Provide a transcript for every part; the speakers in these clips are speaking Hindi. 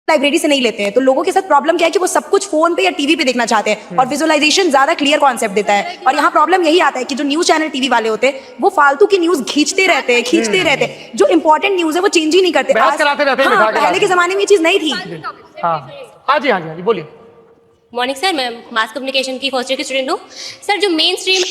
लाइब्रेरी से नहीं लेते हैं। तो लोगों के साथ प्रॉब्लम क्या है कि वो सब कुछ फोन पे या टीवी पे देखना चाहते हैं और विजुअलाइजेशन ज्यादा क्लियर कॉन्सेप्ट देता है। और यहाँ प्रॉब्लम यही आता है कि जो न्यूज चैनल टीवी वाले होते हैं वो फालतू की न्यूज खींचते रहते हैं जो इंपॉर्टेंट न्यूज है वो चेंज ही नहीं करते। पहले के जमाने में ये चीज नहीं थी। हाँ जी बोलिए। मॉर्निंग सर, मैं मास कम्युनिकेशन की फर्स्ट ईयर की स्टूडेंट हूँ। सर जो मेन स्ट्रीम,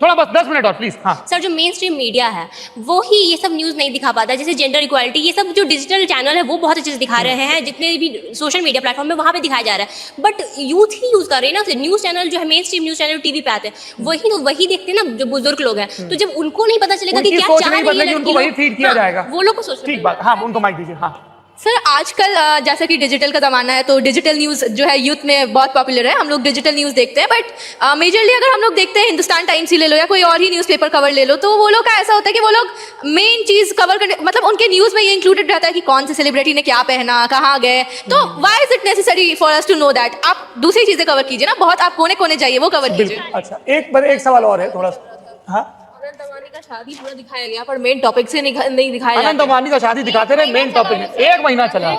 थोड़ा बस 10 मिनट और प्लीज। हाँ सर, जो मेन स्ट्रीम मीडिया है वो ही ये सब न्यूज़ नहीं दिखा पाता, जैसे जेंडर इक्वालिटी, ये सब जो डिजिटल चैनल है वो बहुत अच्छे से दिखा रहे हैं, जितने भी सोशल मीडिया प्लेटफॉर्म में वहाँ पे दिखाया जा रहा है। बट यूथ ही यूज़ कर रहे हैं ना न्यूज़ चैनल, जो है main stream news channel TV पे आते हैं, वही देखते हैं ना जो बुजुर्ग लोग हैं। तो जब उनको नहीं पता चलेगा कि क्या चाह रही है उनको वही फीड किया जाएगा, वो लोग को सोचना। ठीक बात। हाँ उनको माइक दीजिए। हाँ सर, आजकल जैसा कि डिजिटल का ज़माना है तो डिजिटल न्यूज़ जो है यूथ में बहुत पॉपुलर है। हम लोग डिजिटल न्यूज़ देखते हैं, बट मेजरली अगर हम लोग देखते हैं हिंदुस्तान टाइम्स ही ले लो या कोई और ही न्यूज़पेपर कवर ले लो, तो वो लोग का ऐसा होता है कि वो लोग मेन चीज़ कवर करने, मतलब उनके न्यूज़ में ये इंक्लूडेड रहता है कि कौन से सेलिब्रिटी ने क्या पहना, कहाँ गए। तो why is it necessary for us to know that? आप दूसरी चीज़ें कवर कीजिए ना, बहुत आप कोने कोने जाइए वो कवर कीजिए। अच्छा, एक सवाल और है थोड़ा सा। हाँ, अनंत अंबानी का शादी पूरा दिखाया गया पर मेन टॉपिक से नहीं दिखाया। अनंत अंबानी का शादी दिखाते रहे, मेन टॉपिक 1 महीना चला,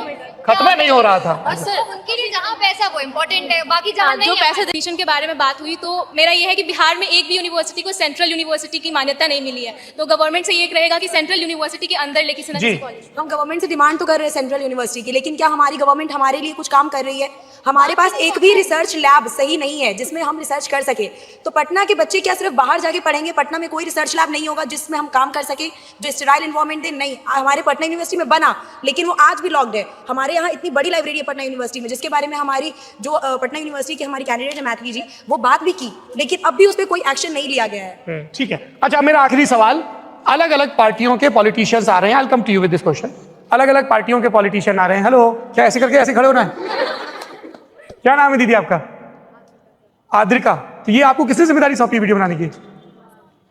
खत्म नहीं हो रहा था। सर, उनके लिए जहाँ पैसा वो इम्पोर्टेंट है, बाकी जहाँ जो पैसा एजुकेशन के बारे में बात हुई तो मेरा ये है कि बिहार में एक भी यूनिवर्सिटी को सेंट्रल यूनिवर्सिटी की मान्यता नहीं मिली है। तो गवर्नमेंट से ये रहेगा कि सेंट्रल यूनिवर्सिटी के अंदर ले किसी न किसी कॉलेज। हम गवर्नमेंट से डिमांड तो कर रहे हैं सेंट्रल यूनिवर्सिटी की, लेकिन क्या हमारी गवर्नमेंट हमारे लिए कुछ काम कर रही है? हमारे पास एक भी रिसर्च लैब सही नहीं है जिसमें हम रिसर्च कर सके। तो पटना के बच्चे क्या सिर्फ बाहर जाके पढ़ेंगे? पटना में कोई रिसर्च लैब नहीं होगा जिसमें हम काम कर सके, जो स्टेराइल एनवायरनमेंट दे? नहीं, हमारे पटना यूनिवर्सिटी में बना लेकिन वो आज भी लॉक्ड है। हमारे यहाँ इतनी बड़ी लाइब्रेरी है पटना यूनिवर्सिटी में, जिसके बारे में हमारी जो पटना यूनिवर्सिटी की हमारी कैंडिडेट है मैथिली जी, वो बात भी की, लेकिन अब भी उस पर कोई एक्शन नहीं लिया गया है। ठीक है। अच्छा, मेरा आखिरी सवाल, अलग अलग पार्टियों के पॉलिटिशियंस आ रहे हैं, I will come to you with this question. अलग अलग पार्टियों के पॉलिटिशियन आ रहे हैं। हेलो, क्या ऐसे करके ऐसे खड़े होना है? क्या नाम है दीदी आपका? आद्रिका। तो ये आपको किसने जिम्मेदारी सौंपी वीडियो बनाने की?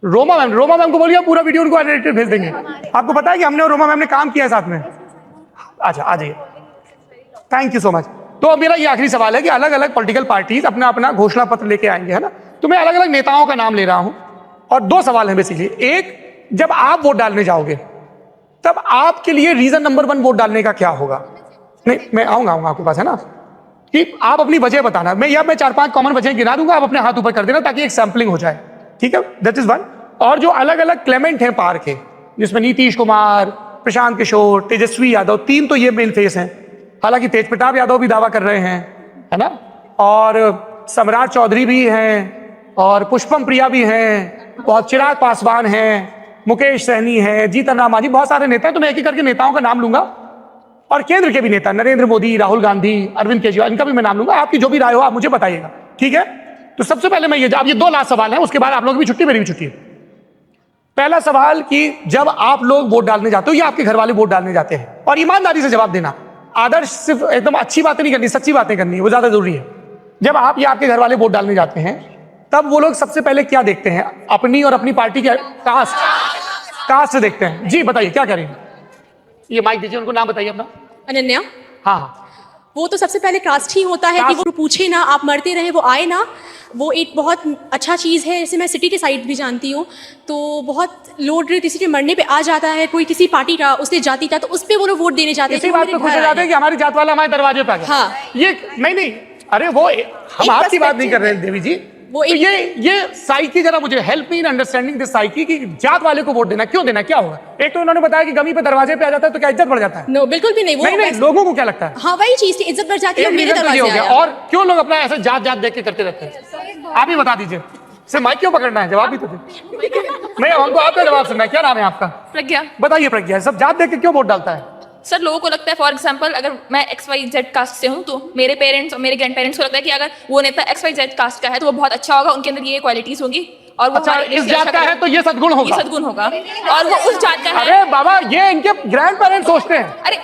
रोमा मैम को बोलिए पूरा वीडियो उनको एडिटर भेज देंगे। आपको पता है कि हमने और रोमा मैम ने काम किया है साथ में? अच्छा, आ जाइए। Thank you so much. तो अब मेरा ये आखिरी सवाल है कि अलग अलग पॉलिटिकल पार्टीज अपना अपना घोषणा पत्र लेके आएंगे, है ना? तो मैं अलग अलग नेताओं का नाम ले रहा हूं और 2 सवाल हैं बेसिकली। एक, जब आप वोट डालने जाओगे तब आपके लिए रीजन नंबर 1 वोट डालने का क्या होगा? नहीं, मैं आऊंगा आपके पास, है ना, कि आप अपनी वजह बताना। मैं 4-5 कॉमन वजह गिना दूंगा, आप अपने हाथ ऊपर कर देना ताकि एक सैंपलिंग हो जाए, ठीक है? That is 1। और जो अलग अलग क्लेमेंट हैं पार के, जिसमें नीतीश कुमार, प्रशांत किशोर, तेजस्वी यादव, 3 तो ये मेन फेस हैं। हालांकि तेज प्रताप यादव भी दावा कर रहे हैं, है ना, और सम्राट चौधरी भी हैं, और पुष्पम प्रिया भी हैं, बहुत चिराग पासवान हैं, मुकेश सहनी है, जीतन राम मांझी, बहुत सारे नेता हैं। तो मैं एक एक करके नेताओं का नाम लूंगा और केंद्र के भी नेता, नरेंद्र मोदी, राहुल गांधी, अरविंद केजरीवाल, इनका भी मैं नाम लूंगा। आपकी जो भी राय हो आप मुझे बताइएगा, ठीक है? तो सबसे पहले मैं ये 2 लास्ट सवाल हैं, उसके बाद आप लोग भी छुट्टी, मेरी भी छुट्टी है। पहला सवाल कि जब आप लोग वोट डालने जाते हो या आपके घर वाले वोट डालने जाते हैं, और ईमानदारी से जवाब देना, आदर्श सिर्फ एकदम अच्छी बातें नहीं करनी, सच्ची बातें करनी है, वो ज्यादा जरूरी है। जब आप या आपके घर वाले वोट डालने जाते हैं तब वो लोग सबसे पहले क्या देखते हैं? अपनी और अपनी पार्टी के कास्ट से देखते हैं। जी बताइए, क्या करेंगे? ये माइक दीजिए, उनको नाम बताइए अपना। अनन्या। हाँ, वो तो सबसे पहले कास्ट ही होता है कि वो पूछे ना, आप मरते रहे वो आए ना, वो एक बहुत अच्छा चीज़ है। जैसे मैं सिटी के साइड भी जानती हूँ, तो बहुत लोग किसी के मरने पे आ जाता है, कोई किसी पार्टी का, उससे जाति का, तो उस पर वो लोग वोट देने जाते हैं। इसी बात पे खुश हो जाते हैं कि हमारी जात वाला हमारे दरवाजे पे आ गया। हाँ, ये नहीं, अरे वो हम आपकी बात नहीं कर रहे हैं देवी जी, वो तो ये साइकी, जरा मुझे help me in understanding this psyche कि जात वाले को वोट देना क्यों देना, क्या होगा? एक तो उन्होंने बताया कि गमी पे दरवाजे पे आ जाता है तो क्या इज्जत बढ़ जाता है? नो, बिल्कुल भी नहीं। वो नहीं, लोगों को क्या लगता है? हाँ, वही चीज की इज्जत बढ़ जाती है, मेरे दरवाजे हो गया। और क्यों लोग अपना ऐसे जात देख के करते रहते हैं? आप ही बता दीजिए। सिर्फ माइक क्यों पकड़ना है? जवाब भी तो दे। नहीं, हमको आपका जवाब सुनना है। क्या नाम है आपका? प्रज्ञा। बताइए प्रज्ञा, सब जात देख के क्यों वोट डालता है? सर, लोगों को लगता है, फॉर एग्जांपल अगर मैं XYZ कास्ट से हूँ तो मेरे पेरेंट्स और मेरे ग्रैंड पेरेंट्स को लगता है कि अगर वो नेता XYZ कास्ट का है तो वो बहुत अच्छा होगा, उनके अंदर ये क्वालिटीज होंगी और वो अच्छा, इस जात का है तो ये सदगुण होगा, ये सदगुण होगा, और वो उस जात का है। अरे बाबा, ये इनके ग्रैंड पेरेंट्स सोचते हैं। अरे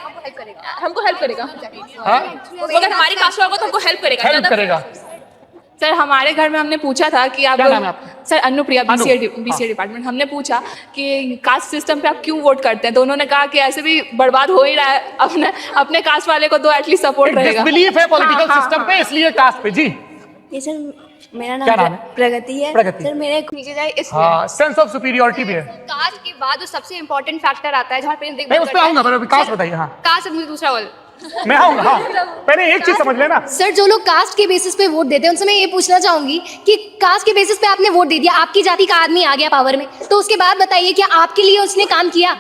हमको हेल्प करेगा, अगर हमारी कास्ट का होगा तो हमको हेल्प करेगा। सर, हमारे घर में हमने पूछा था कि आप, सर अनुप्रिया, BCA डिपार्टमेंट, हमने पूछा कि कास्ट सिस्टम पे आप क्यों वोट करते हैं, तो उन्होंने कहा कि ऐसे भी बर्बाद हो ही रहा है, अपने कास्ट वाले को तो एटलीस्ट सपोर्ट रहेगा। डिसबिलीफ है पॉलिटिकल सिस्टम पे, इसलिए कास्ट पे। जी ये सर, मेरा नाम प्रगति है। सर, मेरे नीचे जाए इसलिए सेंस ऑफ सुपीरियरिटी भी है। कास्ट के बाद जो सबसे इम्पोर्टेंट फैक्टर आता है जहाँ पे मैं उस पे आऊंगा, पर कास्ट बताइए। हाँ, कास्ट दूसरा मैं आऊंगा, हाँ। पहले एक चीज समझ लेना, सर जो लोग कास्ट के बेसिस पे वोट देते हैं उनसे मैं ये पूछना चाहूंगी कि कास्ट के बेसिस पे आपने वोट दे दिया, आपकी जाति का आदमी आ गया पावर में, तो उसके बाद बताइए क्या आपके लिए उसने काम किया?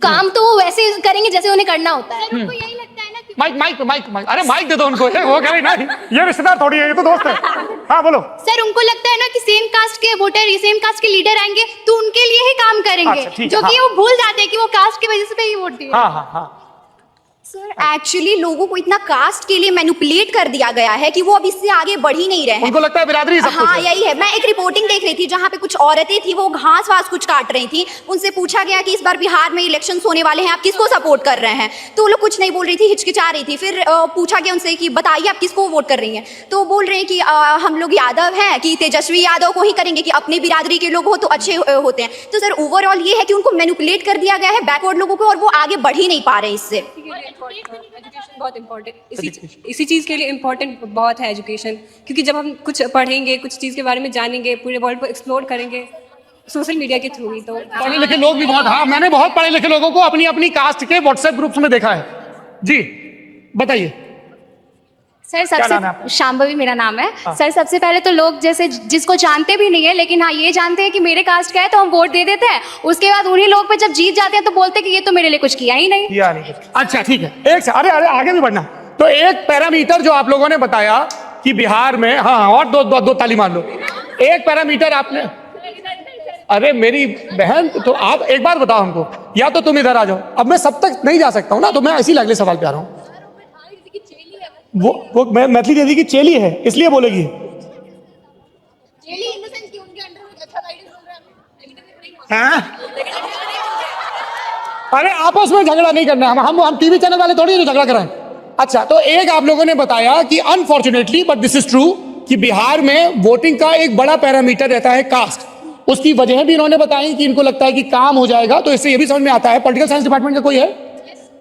काम तो वो वैसे करेंगे जैसे उन्हें करना होता है। उनको यही लगता है ना कि माइक, अरे माइक दे दो उनको, वो कह रहे ना ये रिश्तेदार थोड़ी है, ये तो दोस्त है। हाँ बोलो। सर उनको लगता है ना कि सेम कास्ट के वोटर, सेम कास्ट के लीडर आएंगे तो उनके लिए ही काम करेंगे, अच्छा, ठीक है, जो कि हाँ। वो भूल जाते हैं कि वो कास्ट के वजह से ही वोट दिए। हाँ। सर एक्चुअली लोगों को इतना कास्ट के लिए मैनिपुलेट कर दिया गया है कि वो अब इससे आगे बढ़ ही नहीं रहे हैं। उनको लगता है बिरादरी सब कुछ हाँ है। यही है। मैं एक रिपोर्टिंग देख रही थी जहाँ पे कुछ औरतें थी, वो घास वास कुछ काट रही थी। उनसे पूछा गया कि इस बार बिहार में इलेक्शन होने वाले हैं, आप किसको सपोर्ट कर रहे हैं? तो वो लोग कुछ नहीं बोल रही थी, हिचकिचा रही थी। फिर पूछा गया उनसे कि बताइए आप किसको वोट कर रही हैं? तो वो बोल रहे हैं कि हम लोग यादव हैं, कि तेजस्वी यादव को ही करेंगे, कि अपनी बिरादरी के लोग हो तो अच्छे होते हैं। तो सर ओवरऑल ये है कि उनको मैनिपुलेट कर दिया गया है बैकवर्ड लोगों को, और वो आगे बढ़ ही नहीं पा रहे इससे। एजुकेशन बहुत इम्पोर्टेंट, इसी चीज़ के लिए इम्पोर्टेंट बहुत है एजुकेशन, क्योंकि जब हम कुछ पढ़ेंगे, कुछ चीज़ के बारे में जानेंगे, पूरे वर्ल्ड को एक्सप्लोर करेंगे सोशल मीडिया के थ्रू ही। तो पढ़े लिखे लोग भी बहुत, हाँ मैंने बहुत पढ़े लिखे लोगों को अपनी अपनी कास्ट के व्हाट्सएप ग्रुप्स में देखा है। जी बताइए। सर क्या नाम है आपका? सबसे शांभवी मेरा नाम है। सर सबसे पहले तो लोग जैसे जिसको जानते भी नहीं है लेकिन हाँ ये जानते हैं कि मेरे कास्ट का है तो हम वोट दे देते हैं, उसके बाद उन्हीं लोग पे जब जीत जाते हैं तो बोलते हैं कि ये तो मेरे लिए कुछ किया ही नहीं। किया नहीं। अच्छा ठीक है, एक से अरे आगे भी बढ़ना। तो एक पैरामीटर जो आप लोगों ने बताया कि बिहार में, हाँ और दो ताली मार लो। एक पैरामीटर आपने, अरे मेरी बहन तो आप एक बार बताओ हमको, या तो तुम इधर आ जाओ। अब मैं सब तक नहीं जा सकता हूँ ना, तो मैं इसी अगले सवाल पे आ रहा हूँ। वो मैं मैथिली दीदी की चेली है इसलिए बोलेगी। हाँ? अरे आपस में झगड़ा नहीं करना है, हम टीवी चैनल वाले थोड़ी ना झगड़ा कराएं। अच्छा तो एक आप लोगों ने बताया कि unfortunately but this is true कि बिहार में वोटिंग का एक बड़ा पैरामीटर रहता है कास्ट। उसकी वजह भी इन्होंने बताई कि इनको लगता है कि काम हो जाएगा। तो इससे ये भी समझ में आता है, पॉलिटिकल साइंस डिपार्टमेंट का कोई है,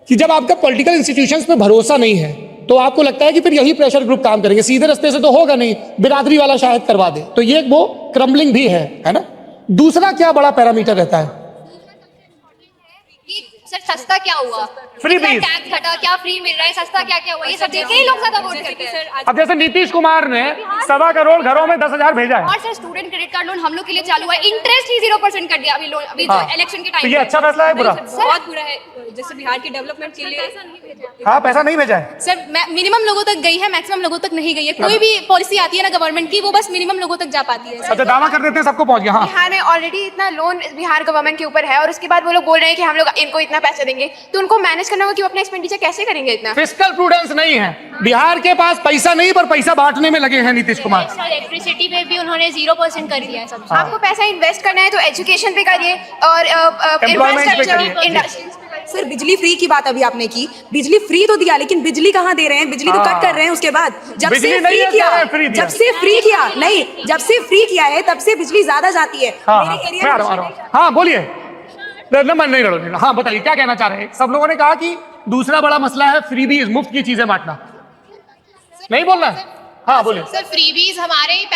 कि जब आपका पॉलिटिकल इंस्टीट्यूशंस पे भरोसा नहीं है तो आपको लगता है कि फिर यही प्रेशर ग्रुप काम करेंगे, सीधे रास्ते से तो होगा नहीं, बिरादरी वाला शायद करवा दे। तो ये वो क्रम्बलिंग भी है ना। दूसरा क्या बड़ा पैरामीटर रहता है? सर सस्ता क्या हुआ, फ्री बीज, टैक्स घटा, क्या फ्री मिल रहा है, सस्ता क्या क्या हुआ, ये सब देख के ही लोग ज्यादा वोट करते हैं। अब जैसे नीतीश कुमार ने 1.25 करोड़ घरों में 10,000 भेजा है। और sir student credit card loan हम लोग के लिए चालू है, इंटरेस्ट ही 0% कर दिया अभी लोन, अभी जो इलेक्शन के तो टाइम। ये अच्छा फैसला है बुरा? बहुत बुरा है, जैसे बिहार के डेवलपमेंट के लिए। हाँ पैसा नहीं भेजा है सर मिनिमम लोगों तक गई है, मैक्सिमम लोगों तक नहीं गई है। कोई भी पॉलिसी आती है ना गवर्नमेंट की, वो बस मिनिमम लोगों तक जा पाती है। अच्छा दावा कर देते हैं सबको पहुंच गया। हाँ बिहार में ऑलरेडी इतना लोन बिहार गवर्नमेंट के ऊपर है, और उसके बाद वो लोग बोल रहे हैं कि हम लोग इनको इतना पैसा देंगे, तो उनको मैनेज करना होगा कि वो अपना एक्सपेंडिचर कैसे करेंगे इतना। फिस्कल प्रूडेंस नहीं है बिहार के पास, पैसा नहीं पर पैसा बांटने में लगे हैं नीतीश कुमार। इलेक्ट्रिसिटी पे भी उन्होंने 0% कर दिया है सब। आपको पैसा इन्वेस्ट करना है तो एजुकेशन पे करिए और Employment पे करिए। इंडस्ट्रीज। सर बिजली फ्री की बात अभी आपने की, बिजली फ्री तो दिया लेकिन बिजली कहाँ दे रहे हैं? बिजली तो कट कर रहे हैं उसके बाद। जब बिजली से नहीं फ्री है, किया, फ्री दिया। जब से फ्री किया नहीं, जब से फ्री किया है तब से बिजली ज्यादा जाती है। हाँ मेरे हाँ एरिया मैं आ में रहा हूँ। हाँ बोलिए, मैं नहीं लड़ो। हाँ बताइए क्या कहना चाह रहे हैं? सब लोगों ने कहा कि दूसरा बड़ा मसला है फ्रीबीज, मुफ्त की चीजें बांटना। नहीं बोलना है? हाँ बोलिए। सर फ्रीबीज हमारे ही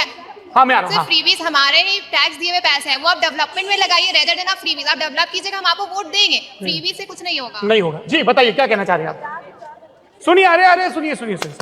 हाँ मैं आ रहा हूँ। फ्रीबीज हमारे ही टैक्स दिए हुए पैसे हैं, वो आप डेवलपमेंट में लगाइए रेदर देन आप फ्रीबीज। आप डेवलप कीजिएगा, हम आपको वोट देंगे, फ्रीबीज से कुछ नहीं होगा। नहीं होगा। जी बताइए क्या कहना चाह रहे हैं आप? सुनिए, अरे सुनिए।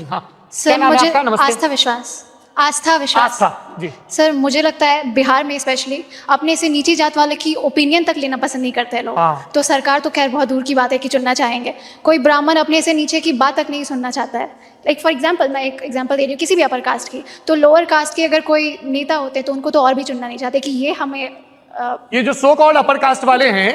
हाँ क्या सर नाम है मुझे आपका? नमस्ते। आस्था विश्वास आस्था जी। सर मुझे लगता है बिहार में स्पेशली अपने से नीची जात वाले की ओपिनियन तक लेना पसंद नहीं करते हैं लोग। हाँ। तो सरकार तो खैर बहुत दूर की बात है कि चुनना चाहेंगे, कोई ब्राह्मण अपने से नीचे की बात तक नहीं सुनना चाहता है। लाइक फॉर एग्जांपल मैं एक एग्जांपल दे रही हूँ किसी भी अपर कास्ट की, तो लोअर कास्ट के अगर कोई नेता होते तो उनको तो और भी चुनना नहीं चाहते कि ये हमें ये जो सो कॉल्ड अपर कास्ट वाले हैं,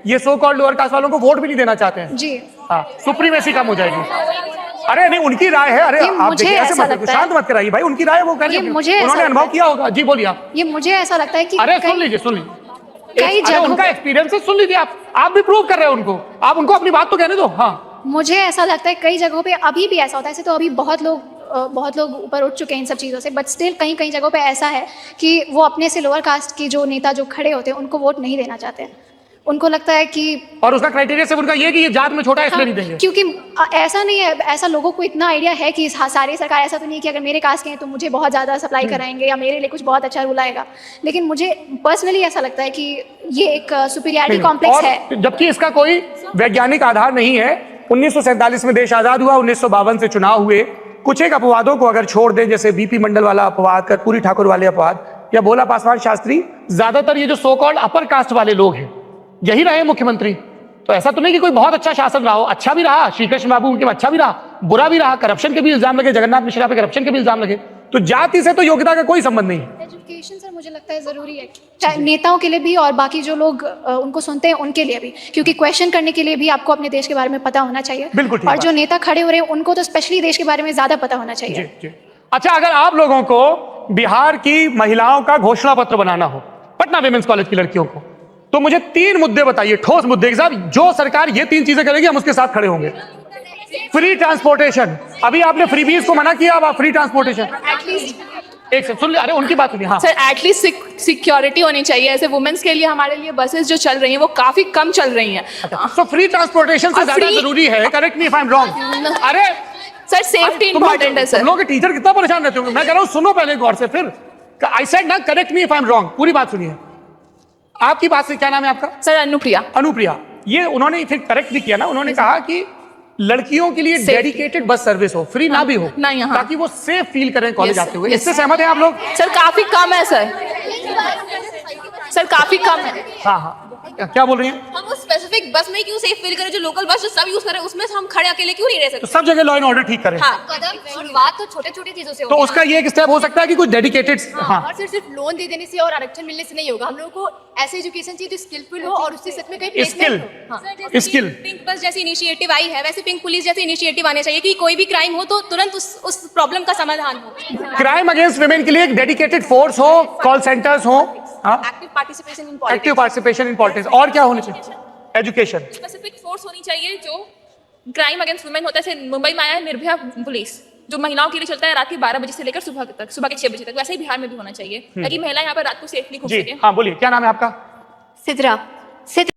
ये सो कॉल्ड लोअर कास्ट वालों को वोट भी नहीं देना चाहते हैं। जी हाँ सुप्रीमेसी कम हो जाएगी। अरे नहीं उनकी राय है। अरे ये आप मुझे देखिए ऐसे ऐसा मत लगता शांत है। मत कराइए भाई, उनकी राय वो कह रहे ये हैं, मुझे ऐसा उन्होंने लगता अनुभव है। किया होगा। जी बोलिए आप। ये मुझे ऐसा लगता है कि अरे सुन कई लीजिए कई अरे जगहों उनका एक्सपीरियंस सुन लीजिए आप भी प्रूव कर रहे हो उनको, आप उनको अपनी बात तो कहने दो। हाँ मुझे ऐसा लगता है कई जगहों पे अभी भी ऐसा होता है। ऐसे तो अभी बहुत लोग ऊपर उठ चुके हैं इन सब चीज़ों से, बट स्टिल कई जगहों पे ऐसा है कि वो अपने से लोअर कास्ट के जो नेता जो खड़े होते हैं उनको वोट नहीं देना चाहते हैं। उनको लगता है कि और उसका क्राइटेरिया सिर्फ उनका ये कि ये जात में छोटा है इसलिए नहीं देंगे। क्योंकि ऐसा नहीं है, ऐसा लोगों को इतना आइडिया है कि सारी सरकार ऐसा तो नहीं है कि अगर मेरे कास्ट के हैं तो मुझे बहुत ज़्यादा सप्लाई कराएंगे या मेरे लिए कुछ बहुत अच्छा रूल आएगा। लेकिन मुझे पर्सनली ऐसा लगता है कि ये एक सुपीरियरिटी कॉम्प्लेक्स है। जबकि इसका कोई वैज्ञानिक आधार नहीं है। 1947 में देश आजाद हुआ, 1952 से चुनाव हुए। कुछ एक अपवादों को अगर छोड़ दें, जैसे बीपी मंडल वाला अपवाद, कर्पूरी ठाकुर वाले अपवाद या भोला पासवान शास्त्री, ज्यादातर ये जो सो कॉल्ड अपर कास्ट वाले लोग हैं यही रहे मुख्यमंत्री। तो ऐसा तो नहीं कि कोई बहुत अच्छा शासन रहा हो, अच्छा भी रहा, श्री कृष्ण बाबू उनके अच्छा भी रहा, बुरा भी रहा, करप्शन के भी इल्जाम लगे, जगन्नाथ मिश्रा पे करप्शन के भी इल्जाम लगे। तो जाति से तो योग्यता का कोई संबंध नहीं है। एजुकेशन सर मुझे लगता है ज़रूरी है, चाहे नेताओं के लिए भी और बाकी जो लोग उनको सुनते हैं उनके लिए भी, क्योंकि क्वेश्चन करने के लिए भी आपको अपने देश के बारे में पता होना चाहिए। बिल्कुल ठीक और बात। जो नेता खड़े हो रहे हैं उनको तो स्पेशली देश के बारे में ज़्यादा पता होना चाहिए। जी, जी। अच्छा, अगर आप लोगों को बिहार की महिलाओं का घोषणा पत्र बनाना हो, पटना विमेंस कॉलेज की लड़कियों को, तो मुझे 3 मुद्दे बताइए, ठोस मुद्दे। साहब, जो सरकार ये 3 चीजें करेगी हम उसके साथ खड़े होंगे। फ्री ट्रांसपोर्टेशन, अभी आपने फ्रीबीज को मना किया, अब आप फ्री ट्रांसपोर्टेशन। एक सेकंड सुन, अरे उनकी बात सुनिए। हाँ सर, एटलीस्ट सिक्योरिटी होनी चाहिए। ऐसे वुमेन्स के लिए हमारे लिए बसेस जो चल रही हैं वो काफी कम चल रही हैं। तो फ्री ट्रांसपोर्टेशन से ज्यादा जरूरी है, correct me if I am wrong. अरे सर, सेफ्टी इंपॉर्टेंट है सर। तुम लोग के टीचर कितना परेशान रहते होंगे। मैं कह रहा हूँ सुनो पहले गौर से, फिर आई सेड ना correct me if I am wrong, पूरी बात सुनिए। आपकी बात से, क्या नाम है आपका? सर, अनुप्रिया। अनुप्रिया, ये उन्होंने फिर करेक्ट भी किया ना, उन्होंने कहा कि लड़कियों के लिए डेडिकेटेड बस सर्विस हो, फ्री ना भी हो, नहीं, हाँ। ताकि वो सेफ फील करें कॉलेज Yes, आते हुए। yes. इससे सहमत हैं आप लोग? सर, काफी कम है सर। सर, काफी कम है। हाँ हाँ, क्या बोल रही हैं? हम उस स्पेसिफिक बस में क्यों सेफ फील करें? जो लोकल बस जो सब यूज कर रहे हैं उसमें हम खड़े अकेले क्यों नहीं रह तो सकते? सब जगह लॉ एंड ऑर्डर ठीक करें। कदम शुरुआत तो छोटे छोटे चीजों से तो उसका ये एक स्टेप हो सकता है कि कुछ डेडिकेटेड, हाँ और सिर्फ लोन दे देने से और आरक्षण मिलने से नहीं होगा। हम लोगों को ऐसे एजुकेशन चाहिए जो स्किलफुल हो और उससे सच में कहीं स्किल। पिंक बस जैसी इनिशिएटिव आई है, वैसे पिंक पुलिस जैसे इनिशिएटिव आने चाहिए कि कोई भी क्राइम हो तो तुरंत उस प्रॉब्लम का समाधान हो। क्राइम अगेंस्ट वुमेन के लिए एक डेडिकेटेड फोर्स हो, कॉल सेंटर्स हो, active participation in politics, active participation in politics. और क्या होनी चाहिए? एजुकेशन, स्पेसिफिक फोर्स होनी चाहिए जो क्राइम अगेंस्ट वुमेन होता है। जैसे मुंबई में आया है निर्भया पुलिस, जो महिलाओं के लिए चलता है रात के 12 बजे से लेकर सुबह तक, सुबह के 6 बजे तक। वैसे ही बिहार में भी होना चाहिए ताकि महिलाएं यहाँ पर रात को सेफली घूम जी सकें। हाँ, बोलिए क्या नाम है आपका? सिद्रा।